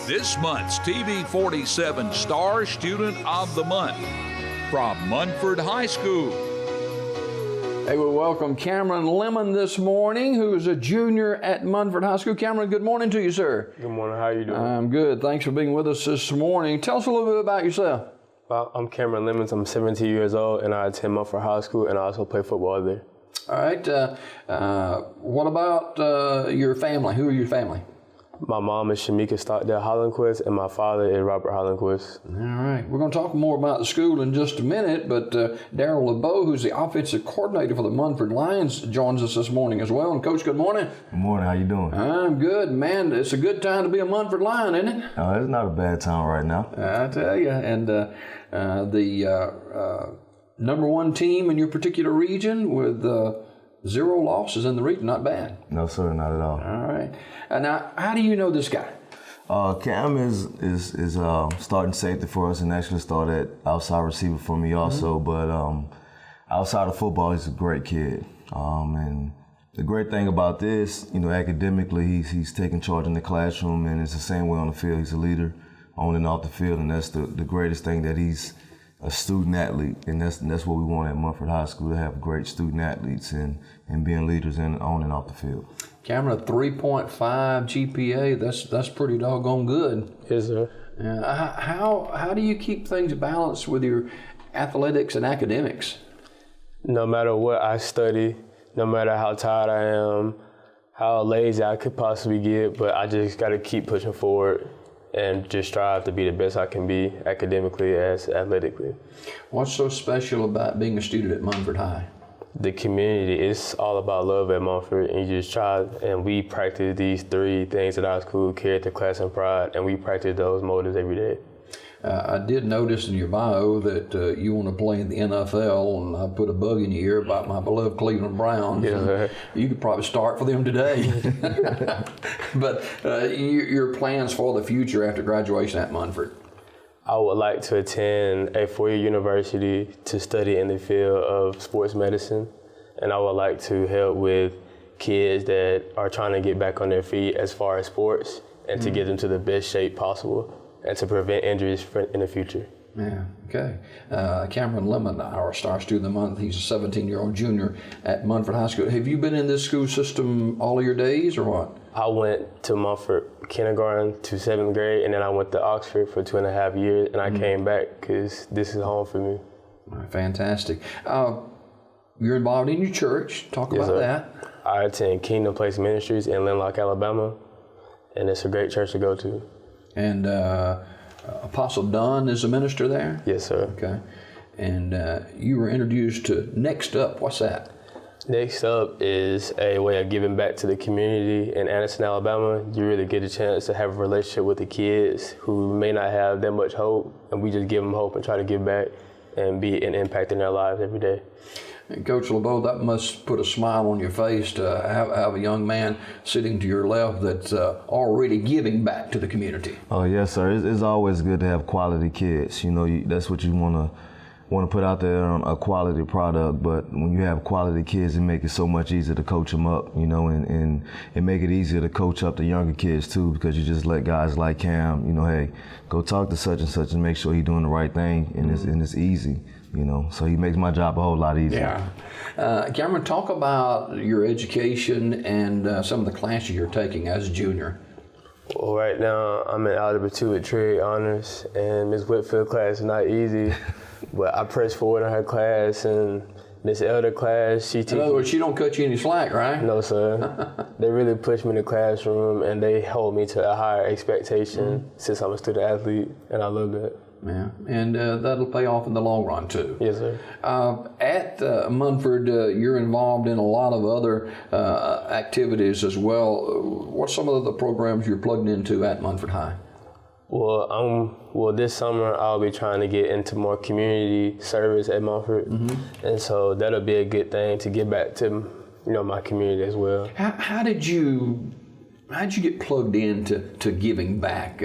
This month's TV 47 Star Student of the Month from Munford High School. Hey, we welcome Cameron Lemon this morning, who is a junior at Munford High School. Cameron, good morning to you, sir. Good morning. How are you doing? I'm good. Thanks for being with us this morning. Tell us a little bit about yourself. Well, I'm Cameron Lemons. I'm 17 years old, and I attend Munford High School, and I also play football there. All right. What about your family? Who are your family? My mom is Shamika Stockdale Hollandquist, and my father is Robert Hollandquist. All right. We're going to talk more about the school in just a minute, but Darryl LeBeau, who's the offensive coordinator for the Munford Lions, joins us this morning as well. And, Coach, good morning. Good morning. How you doing? I'm good, man. It's a good time to be a Munford Lion, isn't it? It's not a bad time right now. I tell you. And the number one team in your particular region with 0 losses in the region, not bad. No, sir, not at all. All right. Now, how do you know this guy? Cam is starting safety for us and actually started outside receiver for me also. But outside of football, he's a great kid. And the great thing about this, academically, he's taking charge in the classroom, and it's the same way on the field. He's a leader on and off the field, and that's the greatest thing, that he's a student athlete, and that's what we want at Munford High School, to have great student athletes and being leaders on and off the field. Cameron, a 3.5 GPA, that's pretty doggone good. Yes, sir. How do you keep things balanced with your athletics and academics? No matter what I study, no matter how tired I am, how lazy I could possibly get, but I just got to keep pushing forward and just strive to be the best I can be academically as athletically. What's so special about being a student at Munford High? The community, it's all about love at Munford, and you just try, and we practice these 3 things at our school: character, class, and pride, and we practice those motives every day. I did notice in your bio that you want to play in the NFL, and I put a bug in your ear about my beloved Cleveland Browns. Yes, you could probably start for them today. But your plans for the future after graduation at Munford? I would like to attend a 4-year university to study in the field of sports medicine, and I would like to help with kids that are trying to get back on their feet as far as sports, and to get them to the best shape possible, and to prevent injuries in the future. Yeah, okay. Cameron Lemon, our Star Student of the Month, he's a 17-year-old junior at Munford High School. Have you been in this school system all of your days, or what? I went to Munford kindergarten to 7th grade, and then I went to Oxford for 2.5 years, and I came back because this is home for me. Fantastic. You're involved in your church. Talk about that. I attend Kingdom Place Ministries in Linlock, Alabama, and it's a great church to go to. And Apostle Dunn is a minister there? Yes, sir. Okay. And you were introduced to Next Up. What's that? Next Up is a way of giving back to the community in Anderson, Alabama. You really get a chance to have a relationship with the kids who may not have that much hope, and we just give them hope and try to give back and be an impact in their lives every day. And Coach LeBeau, that must put a smile on your face to have a young man sitting to your left that's already giving back to the community. Oh, yes, sir. It's always good to have quality kids. That's what you want to put out there on a quality product. But when you have quality kids, it makes it so much easier to coach them up, and it make it easier to coach up the younger kids too, because you just let guys like Cam, hey, go talk to such and such and make sure he's doing the right thing, and it's easy. So he makes my job a whole lot easier. Yeah. Cameron, talk about your education and some of the classes you're taking as a junior. Well, right now I'm in Algebra 2 with Trade Honors, and Ms. Whitfield's class is not easy, but I press forward in her class, and Miss Elder class, she teaches. In other words, she don't cut you any slack, right? No, sir. They really push me in the classroom, and they hold me to a higher expectation since I'm a student athlete, and I love that. Yeah, and that'll pay off in the long run, too. Yes, sir. At Munford, you're involved in a lot of other activities as well. What's some of the programs you're plugged into at Munford High? Well, this summer I'll be trying to get into more community service at Munford, and so that'll be a good thing to get back to, my community as well. How did you get plugged into giving back?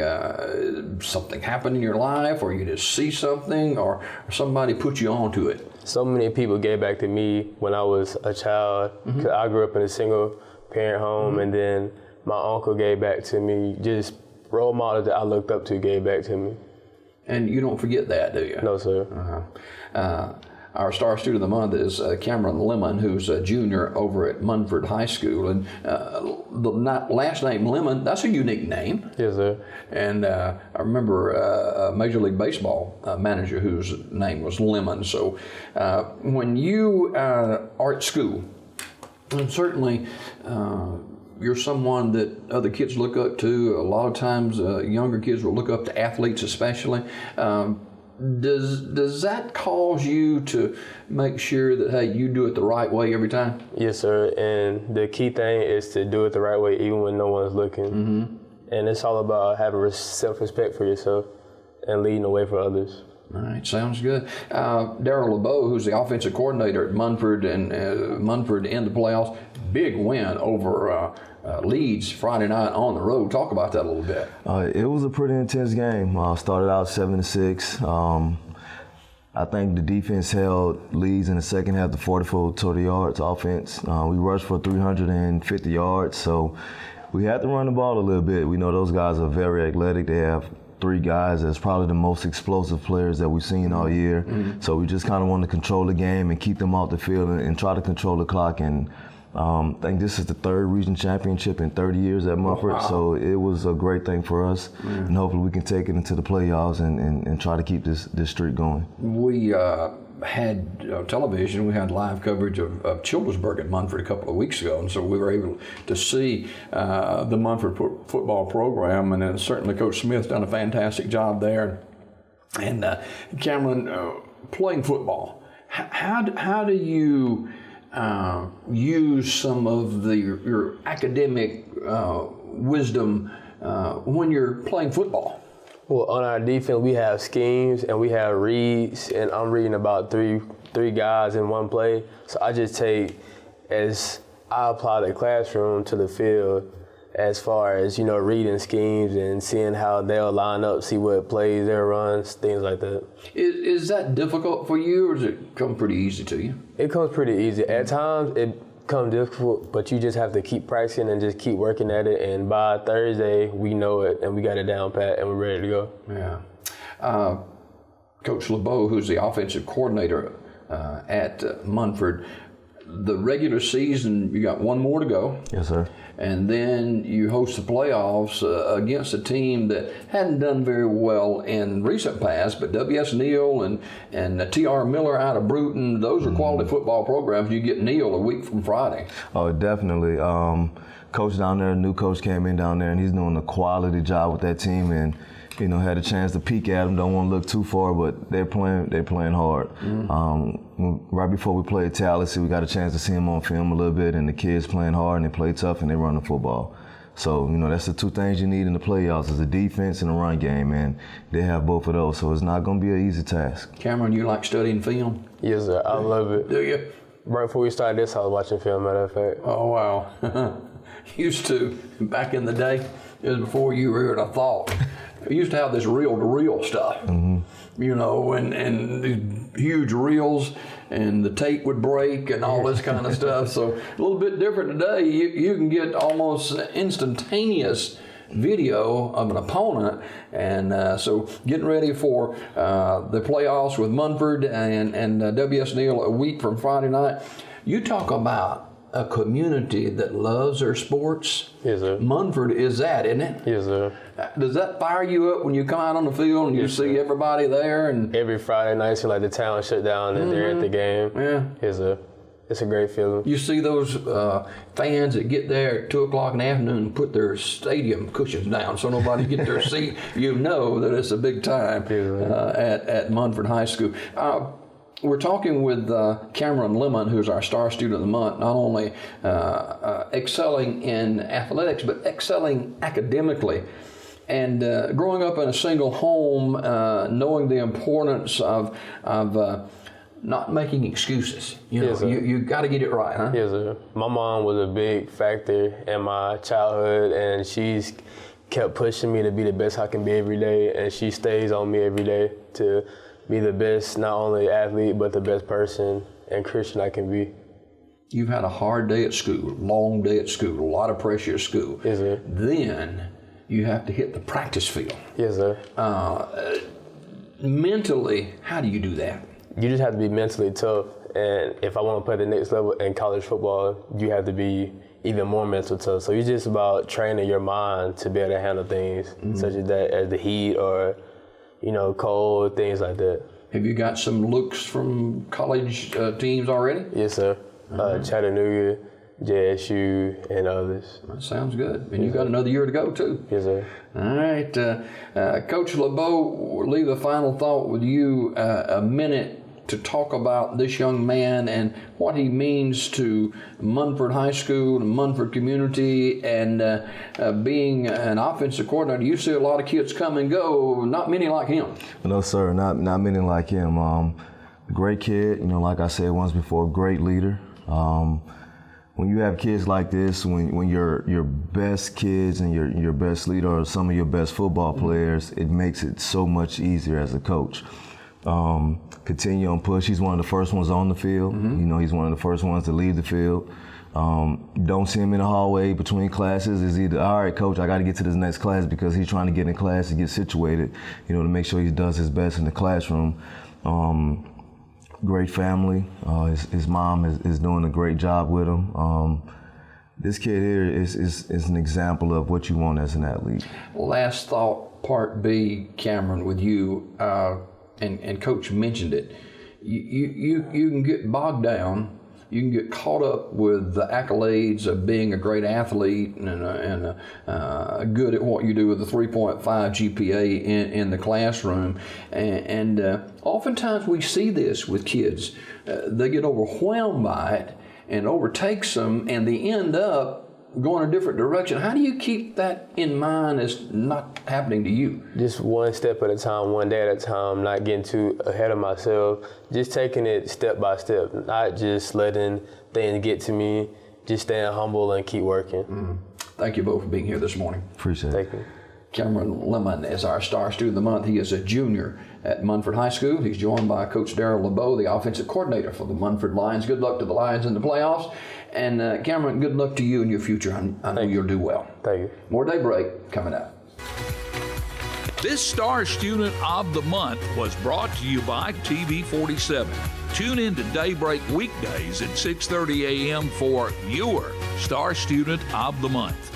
Something happened in your life, or you just see something, or somebody put you onto it? So many people gave back to me when I was a child. 'Cause I grew up in a single parent home, and then my uncle gave back to me. Just role models that I looked up to gave back to me. And you don't forget that, do you? No, sir. Our Star Student of the Month is Cameron Lemon, who's a junior over at Munford High School. And the last name Lemon, that's a unique name. Yes, sir. And I remember a Major League Baseball manager whose name was Lemon. So when you are at school, and certainly you're someone that other kids look up to. A lot of times younger kids will look up to athletes especially. Does that cause you to make sure that, hey, you do it the right way every time? Yes, sir. And the key thing is to do it the right way even when no one's looking. Mm-hmm. And it's all about having self-respect for yourself and leading the way for others. All right, sounds good. Darryl LeBeau, who's the offensive coordinator at Munford, and Munford in the playoffs, big win over Leeds Friday night on the road. Talk about that a little bit. It was a pretty intense game. Started out 7-6. I think the defense held Leeds in the second half to 44 total yards offense. We rushed for 350 yards, so we had to run the ball a little bit. We know those guys are very athletic. They have 3 guys that's probably the most explosive players that we've seen all year. Mm-hmm. So we just kind of wanted to control the game and keep them off the field and try to control the clock. And I think this is the 3rd region championship in 30 years at Munford. Wow. So it was a great thing for us. Mm-hmm. And hopefully we can take it into the playoffs and try to keep this streak going. We had television. We had live coverage of Childersburg at Munford a couple of weeks ago, and so we were able to see the Munford football program, and then certainly Coach Smith done a fantastic job there. And Cameron, playing football, how do you use some of your academic wisdom when you're playing football? Well, on our defense, we have schemes and we have reads, and I'm reading about three guys in one play. So I just take as I apply the classroom to the field as far as, reading schemes and seeing how they'll line up, see what plays they'll run, things like that. Is that difficult for you, or does it come pretty easy to you? It comes pretty easy. At times, it comes difficult, but you just have to keep practicing and just keep working at it. And by Thursday, we know it, and we got it down pat, and we're ready to go. Yeah. Coach LeBeau, who's the offensive coordinator at Munford, the regular season, you got one more to go. Yes, sir. And then you host the playoffs against a team that hadn't done very well in recent past, but W.S. Neal and T.R. Miller out of Bruton, those are quality football programs. You get Neal a week from Friday. Oh, definitely. Coach down there, a new coach came in down there, and he's doing a quality job with that team, and had a chance to peek at them. Don't want to look too far, but they're playing hard. Mm-hmm. Right before we played Tallahassee, we got a chance to see them on film a little bit, and the kids playing hard, and they play tough, and they run the football. So, that's the 2 things you need in the playoffs is a defense and a run game, and they have both of those, so it's not going to be an easy task. Cameron, you like studying film? Yes, sir. I love it. Do you? Right before we started this, I was watching film, matter of fact. Oh, wow. Used to, back in the day, it was before you were even a thought. We used to have this reel-to-reel stuff, and these huge reels, and the tape would break and all this kind of stuff. So a little bit different today. You can get almost instantaneous video of an opponent, and so getting ready for the playoffs with Munford and W.S. Neal a week from Friday night. You talk about a community that loves their sports. Yes, sir. Munford is that, isn't it? Yes, sir. Does that fire you up when you come out on the field and you see everybody there? And every Friday night, so like the town shut down and they're at the game. Yeah. Yes, sir. It's a great feeling. You see those fans that get there at 2 o'clock in the afternoon and put their stadium cushions down so nobody get their seat. You know that it's a big time at Munford High School. We're talking with Cameron Lemon, who's our Star Student of the Month, not only excelling in athletics, but excelling academically. And growing up in a single home, knowing the importance of not making excuses. You got to get it right, huh? Yes, sir. My mom was a big factor in my childhood, and she's kept pushing me to be the best I can be every day, and she stays on me every day to be the best, not only athlete, but the best person and Christian I can be. You've had a hard day at school, long day at school, a lot of pressure at school. Yes, sir. Then you have to hit the practice field. Yes, sir. Mentally, how do you do that? You just have to be mentally tough. And if I want to play the next level in college football, you have to be even more mental tough. So it's just about training your mind to be able to handle things such as that, as the heat or, cold, things like that. Have you got some looks from college teams already? Yes, sir. Chattanooga, JSU, and others. That sounds good. And you've got another year to go, too. Yes, sir. All right. Coach LeBeau, we'll leave a final thought with you, a minute to talk about this young man and what he means to Munford High School, the Munford community, and being an offensive coordinator. You see a lot of kids come and go, not many like him. No, sir, not many like him. Great kid, like I said once before, great leader. When you have kids like this, when your best kids and your best leader are some of your best football players, it makes it so much easier as a coach. Continue on push. He's one of the first ones on the field. He's one of the first ones to leave the field. Don't see him in the hallway between classes. It's either, all right, coach, I got to get to this next class, because he's trying to get in class to get situated, to make sure he does his best in the classroom. Great family. His mom is doing a great job with him. This kid here is an example of what you want as an athlete. Last thought, part B, Cameron, with you, and Coach mentioned it. You can get bogged down. You can get caught up with the accolades of being a great athlete and good at what you do with a 3.5 GPA in the classroom. And oftentimes we see this with kids. They get overwhelmed by it and overtakes them, and they end up going a different direction. How do you keep that in mind as not happening to you? Just one step at a time, one day at a time, not getting too ahead of myself, just taking it step by step, not just letting things get to me, just staying humble and keep working. Thank you both for being here this morning. Appreciate it. Thank you. Cameron Lemon is our Star Student of the Month. He is a junior at Munford High School. He's joined by Coach Darrell LeBeau, the offensive coordinator for the Munford Lions. Good luck to the Lions in the playoffs. And Cameron, good luck to you in your future. I know you'll do well. Thank you. More Daybreak coming up. This Star Student of the Month was brought to you by TV47. Tune in to Daybreak weekdays at 6:30 a.m. for your Star Student of the Month.